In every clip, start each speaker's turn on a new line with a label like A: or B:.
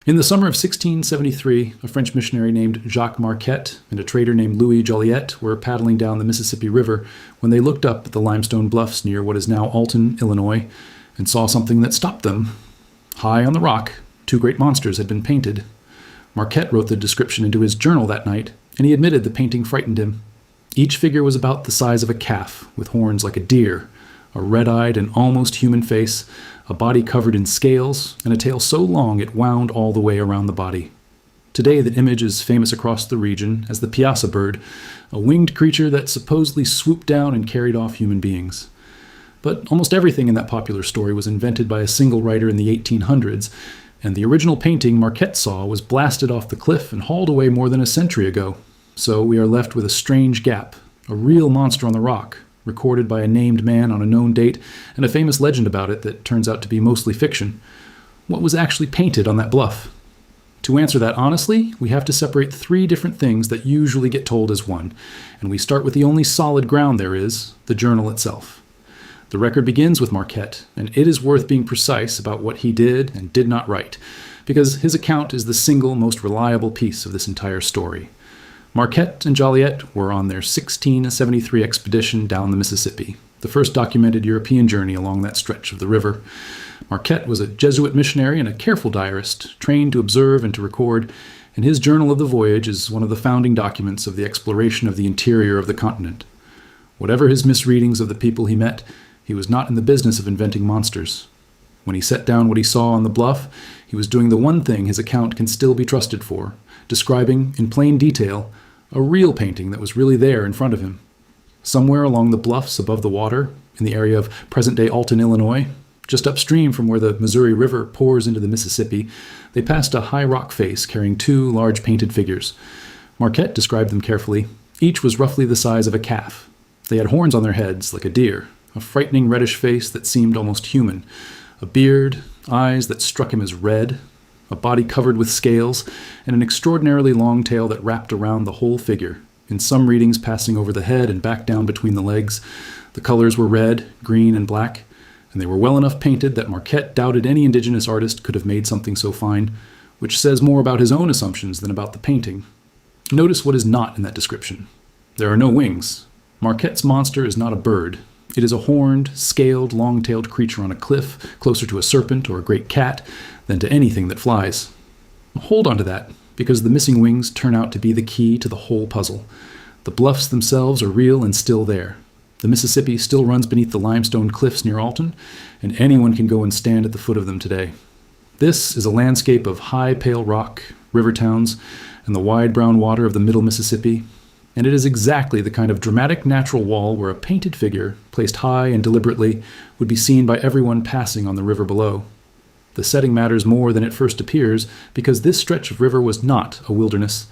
A: In the summer of 1673, a French missionary named Jacques Marquette and a trader named Louis Jolliet were paddling down the Mississippi River when they looked up at the limestone bluffs near what is now Alton, Illinois, and saw something that stopped them. High on the rock, two great monsters had been painted. Marquette wrote the description into his journal that night, and he admitted the painting frightened him. Each figure was about the size of a calf, with horns like a deer, a red-eyed and almost human face, a body covered in scales, and a tail so long it wound all the way around the body. Today the image is famous across the region as the Piasa bird, a winged creature that supposedly swooped down and carried off human beings. But almost everything in that popular story was invented by a single writer in the 1800s, and the original painting Marquette saw was blasted off the cliff and hauled away more than a century ago. So we are left with a strange gap, a real monster on the rock, recorded by a named man on a known date, and a famous legend about it that turns out to be mostly fiction. What was actually painted on that bluff? To answer that honestly, we have to separate three different things that usually get told as one, and we start with the only solid ground there is, the journal itself. The record begins with Marquette, and it is worth being precise about what he did and did not write, because his account is the single most reliable piece of this entire story. Marquette and Jolliet were on their 1673 expedition down the Mississippi, the first documented European journey along that stretch of the river. Marquette was a Jesuit missionary and a careful diarist, trained to observe and to record, and his journal of the voyage is one of the founding documents of the exploration of the interior of the continent. Whatever his misreadings of the people he met, he was not in the business of inventing monsters. When he set down what he saw on the bluff, he was doing the one thing his account can still be trusted for, describing, in plain detail, a real painting that was really there in front of him. Somewhere along the bluffs above the water, in the area of present-day Alton, Illinois, just upstream from where the Missouri River pours into the Mississippi, they passed a high rock face carrying two large painted figures. Marquette described them carefully. Each was roughly the size of a calf. They had horns on their heads, like a deer, a frightening reddish face that seemed almost human, a beard, eyes that struck him as red, a body covered with scales, and an extraordinarily long tail that wrapped around the whole figure, in some readings passing over the head and back down between the legs. The colors were red, green, and black, and they were well enough painted that Marquette doubted any indigenous artist could have made something so fine, which says more about his own assumptions than about the painting. Notice what is not in that description. There are no wings. Marquette's monster is not a bird. It is a horned, scaled, long-tailed creature on a cliff, closer to a serpent or a great cat than to anything that flies. Hold on to that, because the missing wings turn out to be the key to the whole puzzle. The bluffs themselves are real and still there. The Mississippi still runs beneath the limestone cliffs near Alton, and anyone can go and stand at the foot of them today. This is a landscape of high, pale rock, river towns, and the wide brown water of the middle Mississippi, and it is exactly the kind of dramatic natural wall where a painted figure, placed high and deliberately, would be seen by everyone passing on the river below. The setting matters more than it first appears, because this stretch of river was not a wilderness.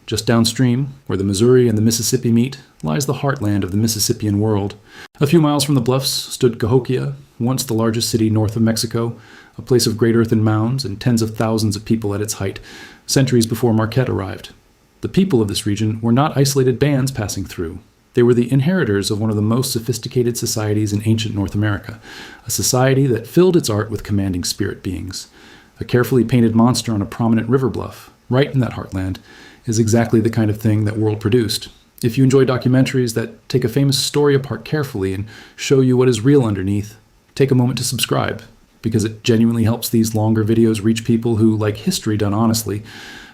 A: Just downstream, where the Missouri and the Mississippi meet, lies the heartland of the Mississippian world. A few miles from the bluffs stood Cahokia, once the largest city north of Mexico, a place of great earthen mounds and tens of thousands of people at its height, centuries before Marquette arrived. The people of this region were not isolated bands passing through. They were the inheritors of one of the most sophisticated societies in ancient North America, a society that filled its art with commanding spirit beings. A carefully painted monster on a prominent river bluff, right in that heartland, is exactly the kind of thing that world produced. If you enjoy documentaries that take a famous story apart carefully and show you what is real underneath, take a moment to subscribe, because it genuinely helps these longer videos reach people who like history done honestly.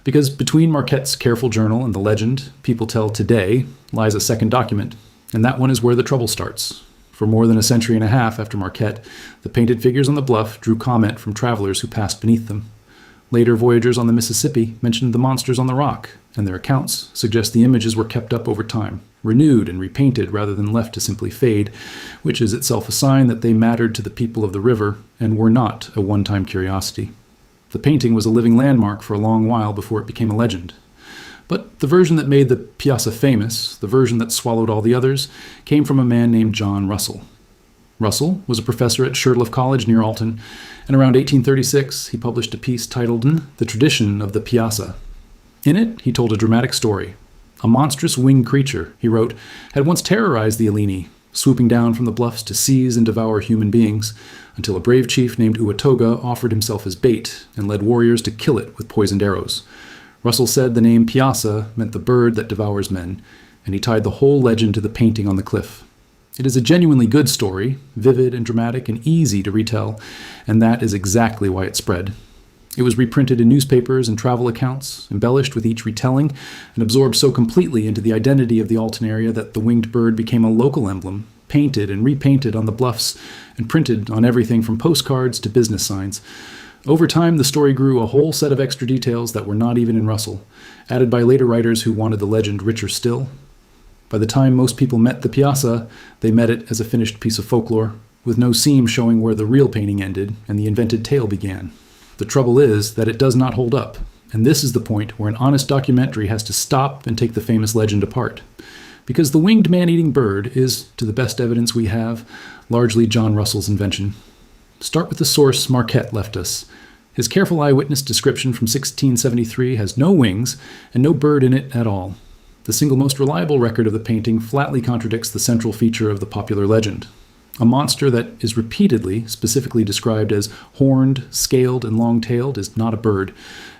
A: Because between Marquette's careful journal and the legend people tell today lies a second document, and that one is where the trouble starts. For more than a century and a half after Marquette, the painted figures on the bluff drew comment from travelers who passed beneath them. Later voyagers on the Mississippi mentioned the monsters on the rock, and their accounts suggest the images were kept up over time, renewed and repainted rather than left to simply fade, which is itself a sign that they mattered to the people of the river and were not a one-time curiosity. The painting was a living landmark for a long while before it became a legend. But the version that made the Piasa famous, the version that swallowed all the others, came from a man named John Russell. Russell was a professor at Shirtliff College near Alton, and around 1836 he published a piece titled The Tradition of the Piasa. In it, he told a dramatic story. A monstrous winged creature, he wrote, had once terrorized the Illini, swooping down from the bluffs to seize and devour human beings, until a brave chief named Uatoga offered himself as bait and led warriors to kill it with poisoned arrows. Russell said the name Piasa meant the bird that devours men, and he tied the whole legend to the painting on the cliff. It is a genuinely good story, vivid and dramatic and easy to retell, and that is exactly why it spread. It was reprinted in newspapers and travel accounts, embellished with each retelling, and absorbed so completely into the identity of the Alton area that the winged bird became a local emblem, painted and repainted on the bluffs, and printed on everything from postcards to business signs. Over time, the story grew a whole set of extra details that were not even in Russell, added by later writers who wanted the legend richer still. By the time most people met the Piasa, they met it as a finished piece of folklore, with no seam showing where the real painting ended and the invented tale began. The trouble is that it does not hold up, and this is the point where an honest documentary has to stop and take the famous legend apart. Because the winged man-eating bird is, to the best evidence we have, largely John Russell's invention. Start with the source Marquette left us. His careful eyewitness description from 1673 has no wings and no bird in it at all. The single most reliable record of the painting flatly contradicts the central feature of the popular legend. A monster that is repeatedly, specifically described as horned, scaled, and long-tailed is not a bird,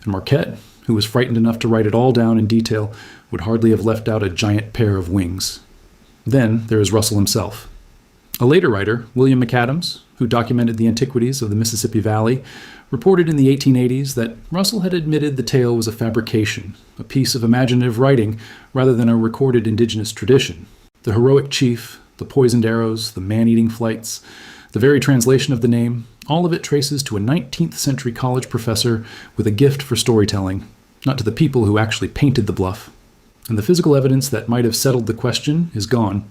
A: and Marquette, who was frightened enough to write it all down in detail, would hardly have left out a giant pair of wings. Then there is Russell himself. A later writer, William McAdams, who documented the antiquities of the Mississippi Valley, reported in the 1880s that Russell had admitted the tale was a fabrication, a piece of imaginative writing rather than a recorded indigenous tradition. The heroic chief, the poisoned arrows, the man-eating flights, the very translation of the name, all of it traces to a 19th century college professor with a gift for storytelling, not to the people who actually painted the bluff. And the physical evidence that might have settled the question is gone.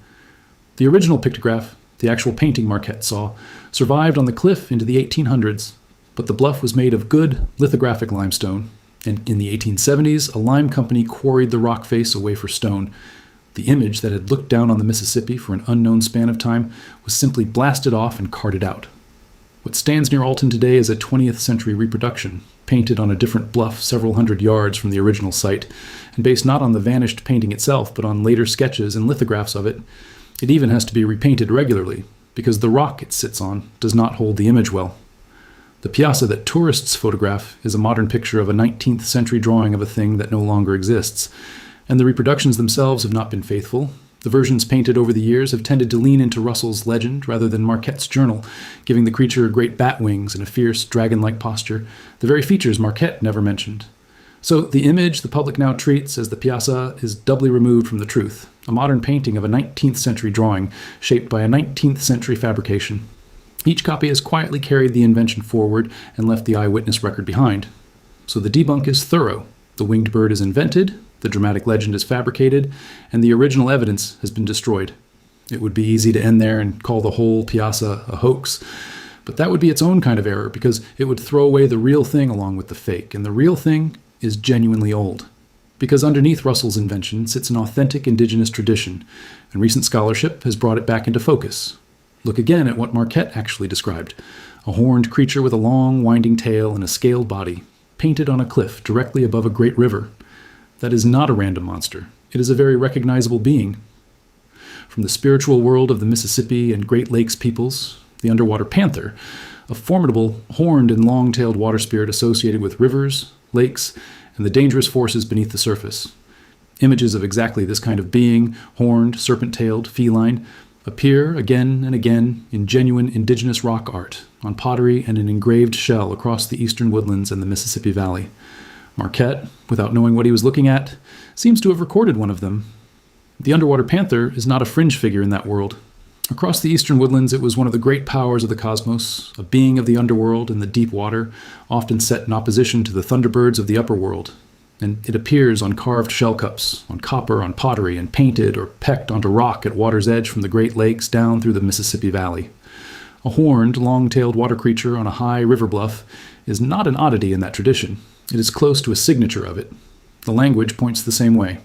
A: The original pictograph, the actual painting Marquette saw, survived on the cliff into the 1800s, but the bluff was made of good lithographic limestone, and in the 1870s, a lime company quarried the rock face away for stone. The image that had looked down on the Mississippi for an unknown span of time was simply blasted off and carted out. What stands near Alton today is a 20th century reproduction, painted on a different bluff several hundred yards from the original site, and based not on the vanished painting itself, but on later sketches and lithographs of it. It even has to be repainted regularly, because the rock it sits on does not hold the image well. The Piasa that tourists photograph is a modern picture of a 19th century drawing of a thing that no longer exists, and the reproductions themselves have not been faithful. The versions painted over the years have tended to lean into Russell's legend rather than Marquette's journal, giving the creature great bat wings and a fierce, dragon-like posture, the very features Marquette never mentioned. So the image the public now treats as the Piasa is doubly removed from the truth, a modern painting of a 19th century drawing shaped by a 19th century fabrication. Each copy has quietly carried the invention forward and left the eyewitness record behind. So the debunk is thorough. The winged bird is invented, the dramatic legend is fabricated, and the original evidence has been destroyed. It would be easy to end there and call the whole Piasa a hoax, but that would be its own kind of error because it would throw away the real thing along with the fake, and the real thing is genuinely old. Because underneath Russell's invention sits an authentic indigenous tradition, and recent scholarship has brought it back into focus. Look again at what Marquette actually described, a horned creature with a long, winding tail and a scaled body, painted on a cliff directly above a great river. That is not a random monster. It is a very recognizable being. From the spiritual world of the Mississippi and Great Lakes peoples, the Underwater Panther, a formidable, horned and long-tailed water spirit associated with rivers, lakes, and the dangerous forces beneath the surface. Images of exactly this kind of being, horned, serpent-tailed, feline, appear again and again in genuine indigenous rock art, on pottery and an engraved shell across the eastern woodlands and the Mississippi Valley. Marquette, without knowing what he was looking at, seems to have recorded one of them. The Underwater Panther is not a fringe figure in that world. Across the eastern woodlands, it was one of the great powers of the cosmos, a being of the underworld and the deep water, often set in opposition to the thunderbirds of the upper world. And it appears on carved shell cups, on copper, on pottery, and painted or pecked onto rock at water's edge from the Great Lakes down through the Mississippi Valley. A horned, long-tailed water creature on a high river bluff is not an oddity in that tradition. It is close to a signature of it. The language points the same way.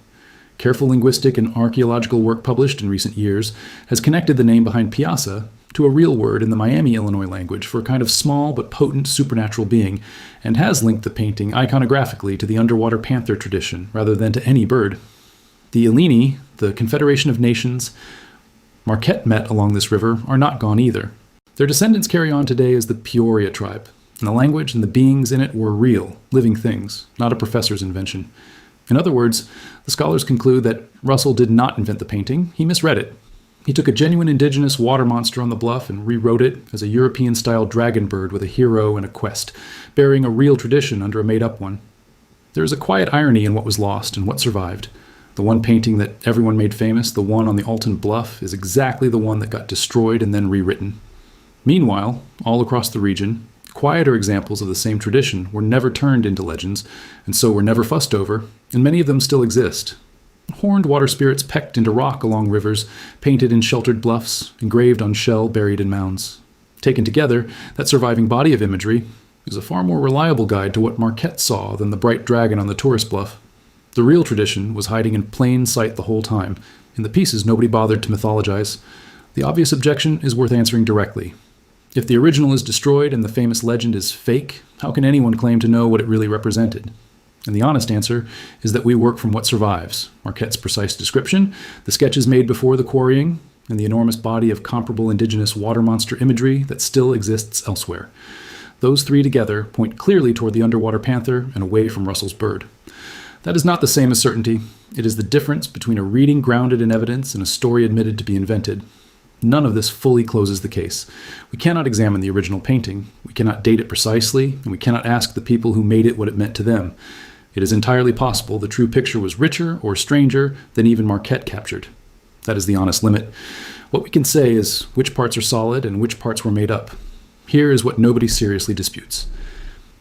A: Careful linguistic and archaeological work published in recent years has connected the name behind Piasa to a real word in the Miami, Illinois language for a kind of small but potent supernatural being, and has linked the painting iconographically to the Underwater Panther tradition rather than to any bird. The Illini, the Confederation of Nations, Marquette met along this river are not gone either. Their descendants carry on today as the Peoria tribe, and the language and the beings in it were real, living things, not a professor's invention. In other words, the scholars conclude that Russell did not invent the painting, he misread it. He took a genuine indigenous water monster on the bluff and rewrote it as a European-style dragon bird with a hero and a quest, burying a real tradition under a made-up one. There is a quiet irony in what was lost and what survived. The one painting that everyone made famous, the one on the Alton bluff, is exactly the one that got destroyed and then rewritten. Meanwhile, all across the region, quieter examples of the same tradition were never turned into legends, and so were never fussed over, and many of them still exist. Horned water spirits pecked into rock along rivers, painted in sheltered bluffs, engraved on shell buried in mounds. Taken together, that surviving body of imagery is a far more reliable guide to what Marquette saw than the bright dragon on the tourist bluff. The real tradition was hiding in plain sight the whole time. In the pieces, nobody bothered to mythologize. The obvious objection is worth answering directly. If the original is destroyed and the famous legend is fake, how can anyone claim to know what it really represented? And the honest answer is that we work from what survives: Marquette's precise description, the sketches made before the quarrying, and the enormous body of comparable indigenous water monster imagery that still exists elsewhere. Those three together point clearly toward the Underwater Panther and away from Russell's bird. That is not the same as certainty. It is the difference between a reading grounded in evidence and a story admitted to be invented. None of this fully closes the case. We cannot examine the original painting. We cannot date it precisely, and we cannot ask the people who made it what it meant to them. It is entirely possible the true picture was richer or stranger than even Marquette captured. That is the honest limit. What we can say is which parts are solid and which parts were made up. Here is what nobody seriously disputes.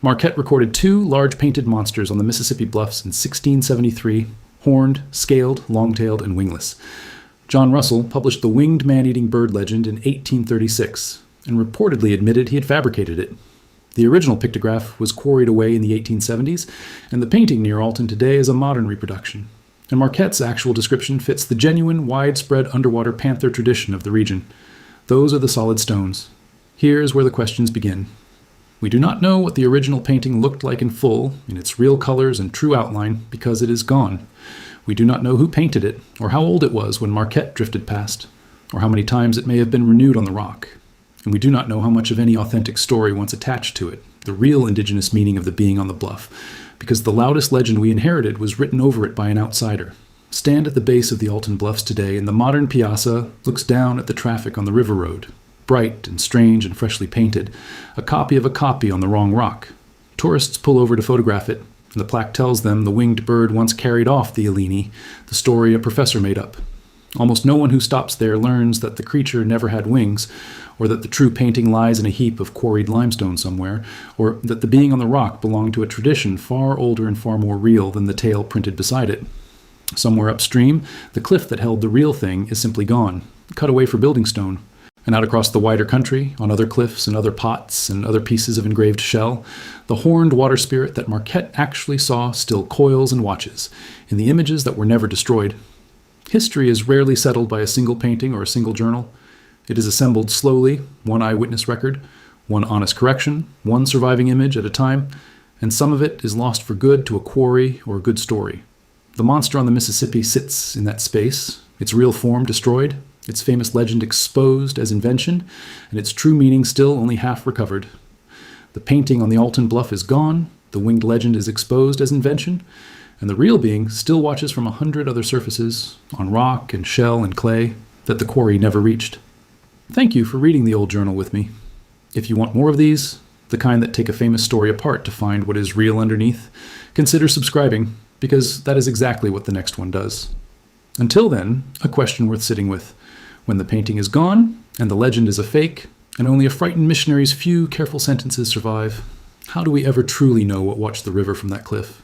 A: Marquette recorded 2 large painted monsters on the Mississippi bluffs in 1673, horned, scaled, long-tailed, and wingless. John Russell published the winged man-eating bird legend in 1836 and reportedly admitted he had fabricated it. The original pictograph was quarried away in the 1870s, and the painting near Alton today is a modern reproduction. And Marquette's actual description fits the genuine, widespread underwater panther tradition of the region. Those are the solid stones. Here's where the questions begin. We do not know what the original painting looked like in full, in its real colors and true outline, because it is gone. We do not know who painted it, or how old it was when Marquette drifted past, or how many times it may have been renewed on the rock. And we do not know how much of any authentic story once attached to it, the real indigenous meaning of the being on the bluff, because the loudest legend we inherited was written over it by an outsider. Stand at the base of the Alton Bluffs today, and the modern Piasa looks down at the traffic on the river road, bright and strange and freshly painted, a copy of a copy on the wrong rock. Tourists pull over to photograph it, and the plaque tells them the winged bird once carried off the Illini, the story a professor made up. Almost no one who stops there learns that the creature never had wings, or that the true painting lies in a heap of quarried limestone somewhere, or that the being on the rock belonged to a tradition far older and far more real than the tale printed beside it. Somewhere upstream, the cliff that held the real thing is simply gone, cut away for building stone. And out across the wider country, on other cliffs and other pots and other pieces of engraved shell, the horned water spirit that Marquette actually saw still coils and watches, in the images that were never destroyed. History is rarely settled by a single painting or a single journal. It is assembled slowly, one eyewitness record, one honest correction, one surviving image at a time, and some of it is lost for good to a quarry or a good story. The monster on the Mississippi sits in that space, its real form destroyed, its famous legend exposed as invention, and its true meaning still only half recovered. The painting on the Alton Bluff is gone, the winged legend is exposed as invention, and the real being still watches from 100 other surfaces, on rock and shell and clay, that the quarry never reached. Thank you for reading the old journal with me. If you want more of these, the kind that take a famous story apart to find what is real underneath, consider subscribing, because that is exactly what the next one does. Until then, a question worth sitting with. When the painting is gone, and the legend is a fake, and only a frightened missionary's few careful sentences survive, how do we ever truly know what watched the river from that cliff?